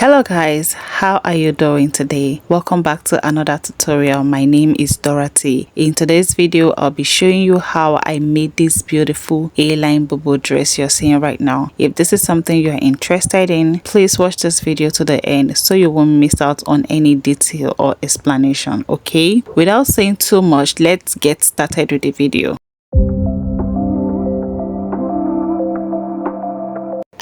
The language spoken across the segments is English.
Hello guys, how are you doing today? Welcome back to another tutorial. My name is Dorothy. In today's video, I'll be showing you how I made this beautiful A-line bubu dress you're seeing right now. If this is something you're interested in, please watch this video to the end so you won't miss out on any detail or explanation, okay? Without saying too much, let's get started with the video.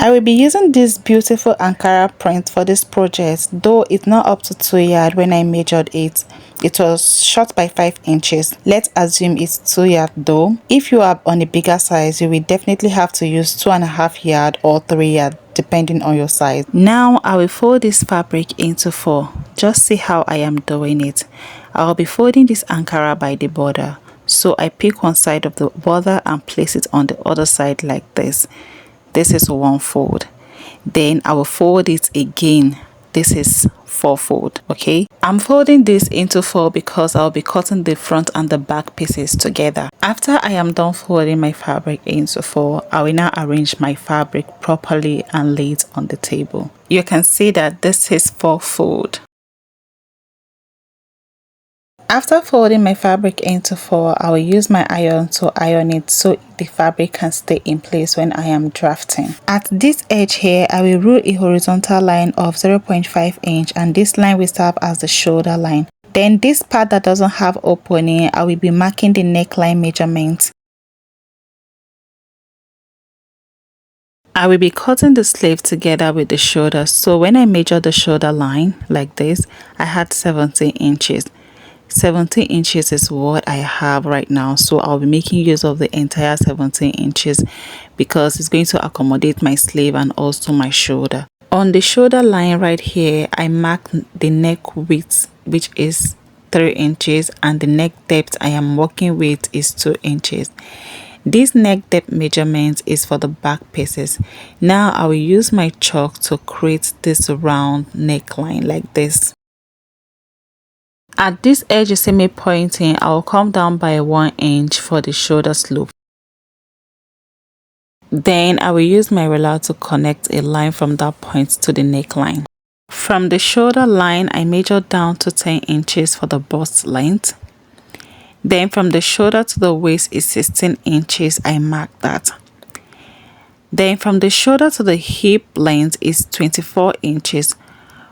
I will be using this beautiful Ankara print for this project, though it's not up to 2 yards when I measured it. It was short by 5 inches. Let's assume it's 2 yards though. If you are on a bigger size, you will definitely have to use 2.5 yards or 3 yards depending on your size. Now I will fold this fabric into 4. Just see how I am doing it. I will be folding this Ankara by the border. So I pick one side of the border and place it on the other side like this. This is one fold. Then I will fold it again. This is 4 fold. Okay, I'm folding this into 4 because I'll be cutting the front and the back pieces together. After I am done folding my fabric into 4, I will now arrange my fabric properly and lay it on the table. You can see that this is 4 fold. After folding my fabric into 4, I will use my iron to iron it so the fabric can stay in place when I am drafting. At this edge here, I will rule a horizontal line of 0.5 inch and this line will serve as the shoulder line. Then this part that doesn't have opening, I will be marking the neckline measurement. I will be cutting the sleeve together with the shoulder, so when I measure the shoulder line like this, I had 17 inches. 17 inches is what I have right now, so I'll be making use of the entire 17 inches because it's going to accommodate my sleeve and also my shoulder. On the shoulder line right here, I mark the neck width, which is 3 inches, and the neck depth I am working with is 2 inches. This neck depth measurement is for the back pieces. Now I will use my chalk to create this round neckline like this. At this edge you see me pointing, I will come down by 1 inch for the shoulder slope. Then I will use my ruler to connect a line from that point to the neckline. From the shoulder line, I measure down to 10 inches for the bust length. Then from the shoulder to the waist is 16 inches, I mark that. Then from the shoulder to the hip length is 24 inches.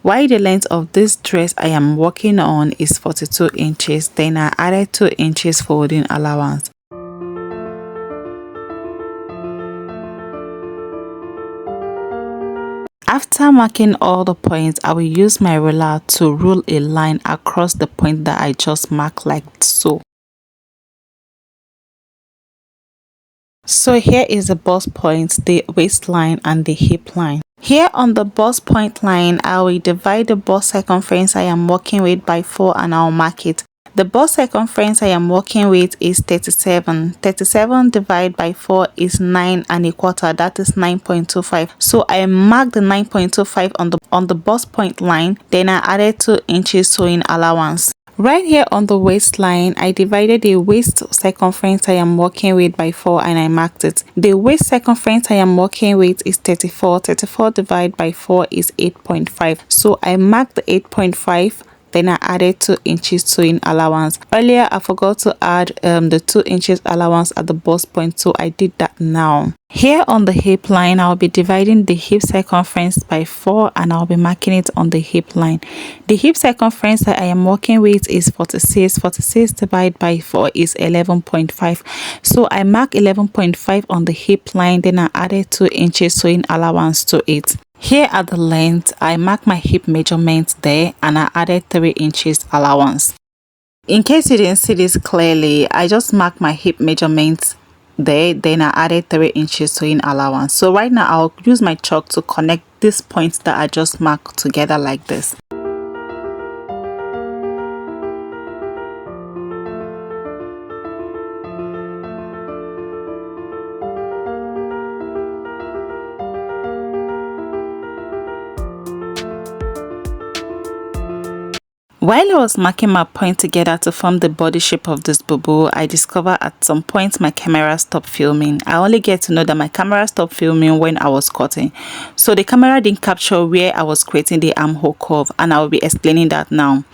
While the length of this dress I am working on is 42 inches, then I added 2 inches folding allowance. After marking all the points, I will use my ruler to rule a line across the point that I just marked like so. So here is the bust point, the waistline and the hip line. Here on the bust point line, I will divide the bust circumference I am working with by 4 and I'll mark it. The bust circumference I am working with is 37. 37 divided by 4 is 9 and a quarter, that is 9.25. So I marked the 9.25 on the bust point line, then I added 2 inches sewing allowance. Right here on the waistline, I divided the waist circumference I am working with by 4 and I marked it. The waist circumference I am working with is 34. 34 divided by 4 is 8.5. So I marked the 8.5. Then I added 2 inches sewing allowance. Earlier I forgot to add the 2 inches allowance at the bust point, so I did that now. Here on the hip line, I'll be dividing the hip circumference by 4 and I'll be marking it on the hip line. The hip circumference that I am working with is 46. 46 divided by 4 is 11.5. So I mark 11.5 on the hip line, then I added 2 inches sewing allowance to it. Here at the length, I mark my hip measurement there and I added 3 inches allowance. In case you didn't see this clearly, I just marked my hip measurement there, then I added 3 inches sewing allowance. So right now I'll use my chalk to connect these points that I just marked together like this. While I was marking my point together to form the body shape of this bubu, I discovered at some point my camera stopped filming. I only get to know that my camera stopped filming when I was cutting. So the camera didn't capture where I was creating the armhole curve, and I will be explaining that now.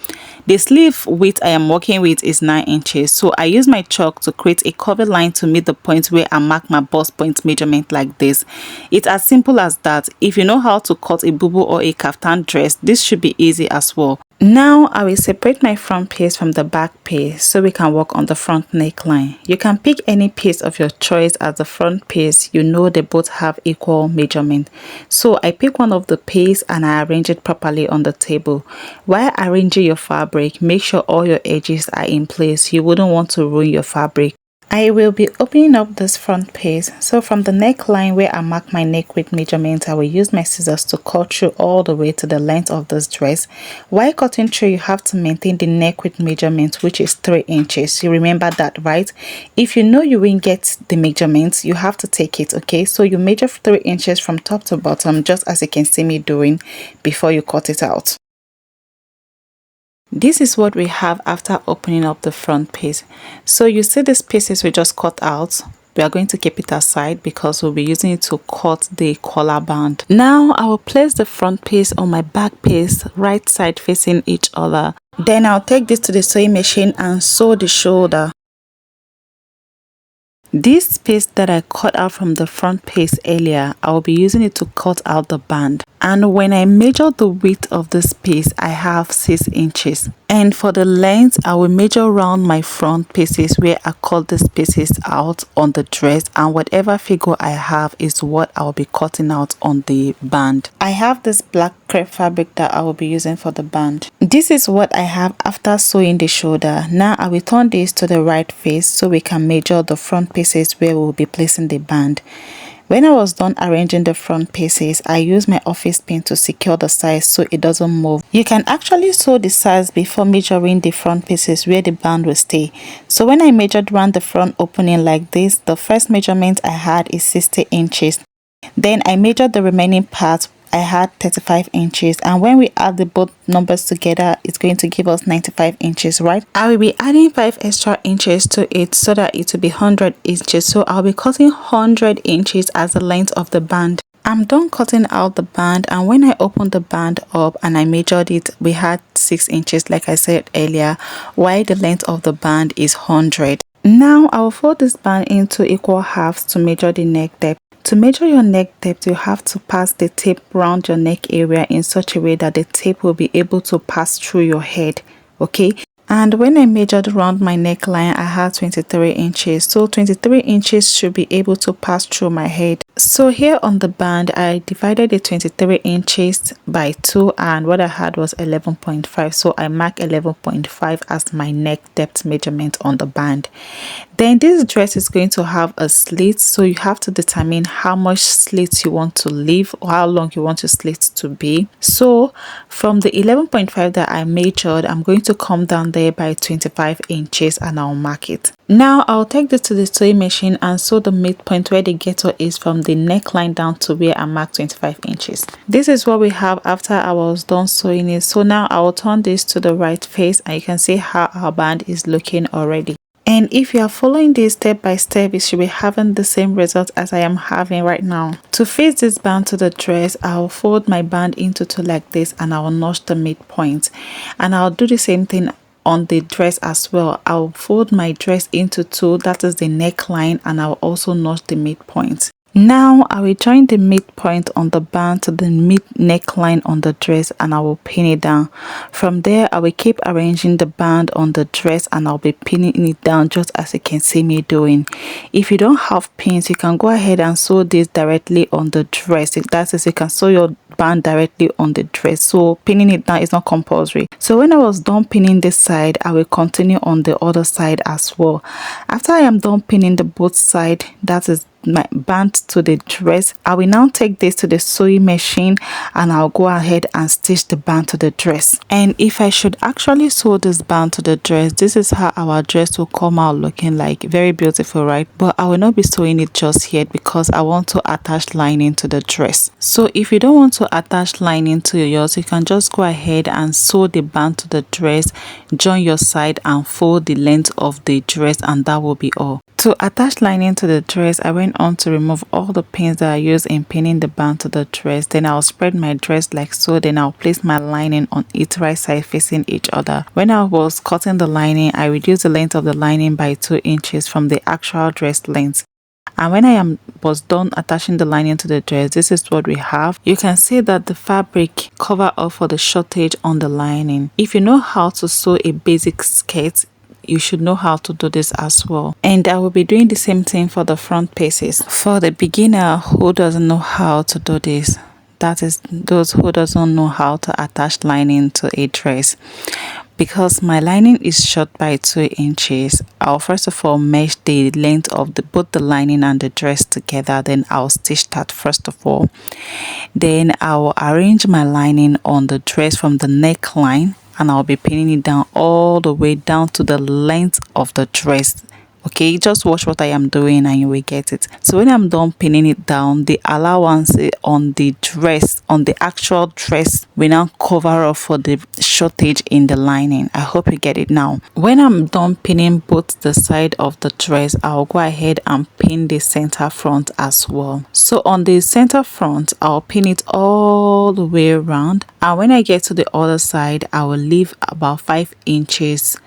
The sleeve width I am working with is 9 inches, so I use my chalk to create a curvy line to meet the point where I mark my bust point measurement like this. It's as simple as that. If you know how to cut a bubu or a kaftan dress, this should be easy as well. Now I will separate my front piece from the back piece so we can work on the front neckline. You can pick any piece of your choice as the front piece, you know they both have equal measurement. So I pick one of the piece and I arrange it properly on the table. While arranging your fabric, make sure all your edges are in place. You wouldn't want to ruin your fabric. I will be opening up this front piece. So from the neckline where I mark my neck width measurement, I will use my scissors to cut through all the way to the length of this dress. While cutting through, you have to maintain the neck width measurement, which is 3 inches. You remember that, right? If you know you won't get the measurements, you have to take it, okay? So you measure 3 inches from top to bottom, just as you can see me doing before you cut it out. This is what we have after opening up the front piece. So you see these pieces we just cut out. We are going to keep it aside because we'll be using it to cut the collar band. Now I will place the front piece on my back piece, right side facing each other. Then I'll take this to the sewing machine and sew the shoulder. This piece that I cut out from the front piece earlier, I will be using it to cut out the band. And when I measure the width of this piece, I have 6 inches. And for the length, I will measure around my front pieces where I cut these pieces out on the dress, and whatever figure I have is what I will be cutting out on the band. I have this black crepe fabric that I will be using for the band. This is what I have after sewing the shoulder. Now I will turn this to the right face so we can measure the front pieces where we will be placing the band. When I was done arranging the front pieces, I used my office pin to secure the sides so it doesn't move. You can actually sew the sides before measuring the front pieces where the band will stay. So when I measured around the front opening like this, the first measurement I had is 60 inches. Then I measured the remaining part. I had 35 inches, and when we add the both numbers together, it's going to give us 95 inches, right? I will be adding 5 extra inches to it so that it will be 100 inches. So I'll be cutting 100 inches as the length of the band. I'm done cutting out the band, and when I opened the band up and I measured it, we had 6 inches like I said earlier, while the length of the band is 100. Now I will fold this band into equal halves to measure the neck depth. To measure your neck depth, you have to pass the tape around your neck area in such a way that the tape will be able to pass through your head, okay? And when I measured around my neckline, I had 23 inches. So 23 inches should be able to pass through my head. So here on the band, I divided the 23 inches by 2, and what I had was 11.5. So I marked 11.5 as my neck depth measurement on the band. Then this dress is going to have a slit, so you have to determine how much slit you want to leave or how long you want your slit to be. So from the 11.5 that I measured, I'm going to come down there by 25 inches and I'll mark it. Now I'll take this to the sewing machine and sew the midpoint where the getter is from the neckline down to where I marked 25 inches. This is what we have after I was done sewing it. So now I will turn this to the right face and you can see how our band is looking already. And if you are following this step by step, you should be having the same result as I am having right now. To face this band to the dress, I'll fold my band into 2 like this and I'll notch the midpoint. And I'll do the same thing on the dress as well. I'll fold my dress into 2, that is the neckline, and I'll also notch the midpoint. Now I will join the midpoint on the band to the mid neckline on the dress and I will pin it down. From there I will keep arranging the band on the dress and I'll be pinning it down just as you can see me doing. If you don't have pins, you can go ahead and sew this directly on the dress. That is, you can sew your band directly on the dress, so pinning it down is not compulsory. So when I was done pinning this side, I will continue on the other side as well. After I am done pinning the both side, that is my band to the dress, I will now take this to the sewing machine and I'll go ahead and stitch the band to the dress. And if I should actually sew this band to the dress, this is how our dress will come out looking like. Very beautiful, right? But I will not be sewing it just yet because I want to attach lining to the dress. So if you don't want to attach lining to yours, you can just go ahead and sew the band to the dress, join your side and fold the length of the dress, and that will be all. To attach lining to the dress, I went on to remove all the pins that I used in pinning the band to the dress. Then I'll spread my dress like so. Then I'll place my lining on each right side facing each other. When I was cutting the lining, I reduced the length of the lining by 2 inches from the actual dress length. And when I was done attaching the lining to the dress, this is what we have. You can see that the fabric cover up for the shortage on the lining. If you know how to sew a basic skirt, you should know how to do this as well. And I will be doing the same thing for the front pieces. For the beginner who doesn't know how to do this, that is those who doesn't know how to attach lining to a dress, because my lining is short by 2 inches, I'll first of all measure the length of both the lining and the dress together. Then I'll stitch that first of all. Then I'll arrange my lining on the dress from the neckline, and I'll be pinning it down all the way down to the length of the dress. Okay, just watch what I am doing and you will get it. So when I'm done pinning it down, the allowance on the dress, on the actual dress, will now cover up for the shortage in the lining. I hope you get it now. When I'm done pinning both the side of the dress, I'll go ahead and pin the center front as well. So on the center front, I'll pin it all the way around, and when I get to the other side, I will leave about 5 inches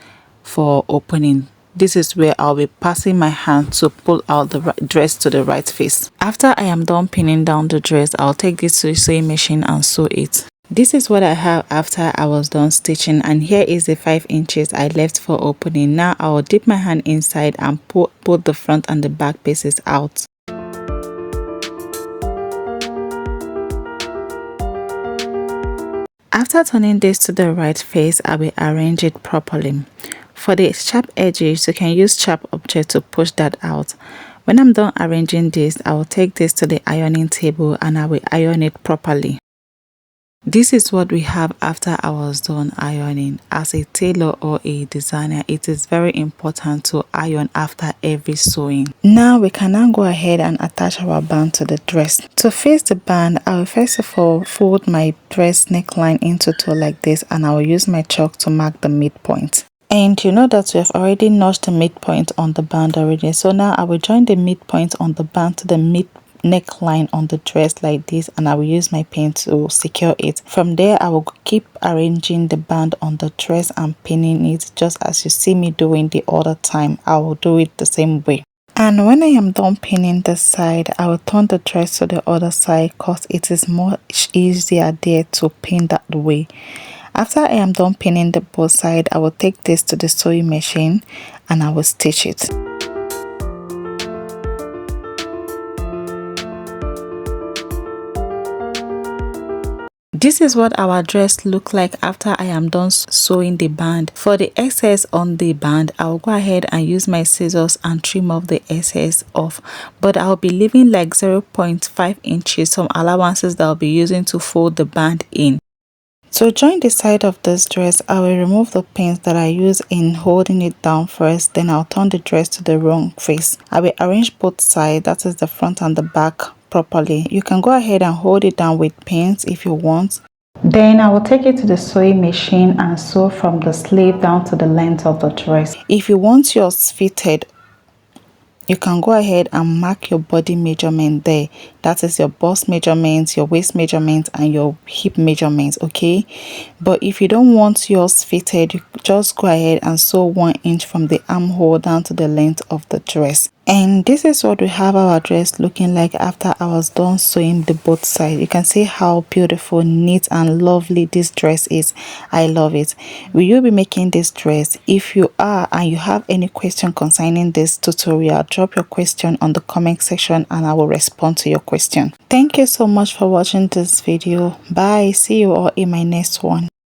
for opening. This is where I'll be passing my hand to pull out the dress to the right face. After I am done pinning down the dress, I'll take this to the sewing machine and sew it. This is what I have after I was done stitching, and here is the 5 inches I left for opening. Now I will dip my hand inside and pull both the front and the back pieces out. After turning this to the right face, I will arrange it properly. For the sharp edges, you can use sharp object to push that out. When I'm done arranging this, I will take this to the ironing table and I will iron it properly. This is what we have after I was done ironing. As a tailor or a designer, it is very important to iron after every sewing. Now we can now go ahead and attach our band to the dress. To face the band, I will first of all fold my dress neckline into two like this, and I will use my chalk to mark the midpoint. And you know that we have already notched the midpoint on the band already. So now I will join the midpoint on the band to the mid neckline on the dress like this, and I will use my pin to secure it. From there, I will keep arranging the band on the dress and pinning it just as you see me doing the other time. I will do it the same way. And when I am done pinning this side, I will turn the dress to the other side because it is much easier there to pin that way. After I am done pinning the both side, I will take this to the sewing machine and I will stitch it. This is what our dress look like after I am done sewing the band. For the excess on the band, I will go ahead and use my scissors and trim off the excess off, but I'll be leaving like 0.5 inches, some allowances that I'll be using to fold the band in. To join the side of this dress, I will remove the pins that I use in holding it down first, then I'll turn the dress to the wrong face. I will arrange both sides, that is the front and the back, properly. You can go ahead and hold it down with pins if you want. Then I will take it to the sewing machine and sew from the sleeve down to the length of the dress. If you want yours fitted, you can go ahead and mark your body measurement there. That is your bust measurements, your waist measurements, and your hip measurements, okay? But if you don't want yours fitted, you just go ahead and sew 1 inch from the armhole down to the length of the dress. And this is what we have our dress looking like after I was done sewing the both sides. You can see how beautiful, neat, and lovely this dress is. I love it. Will you be making this dress? If you are and you have any question concerning this tutorial, drop your question on the comment section and I will respond to your question. Thank you so much for watching this video. Bye. See you all in my next one.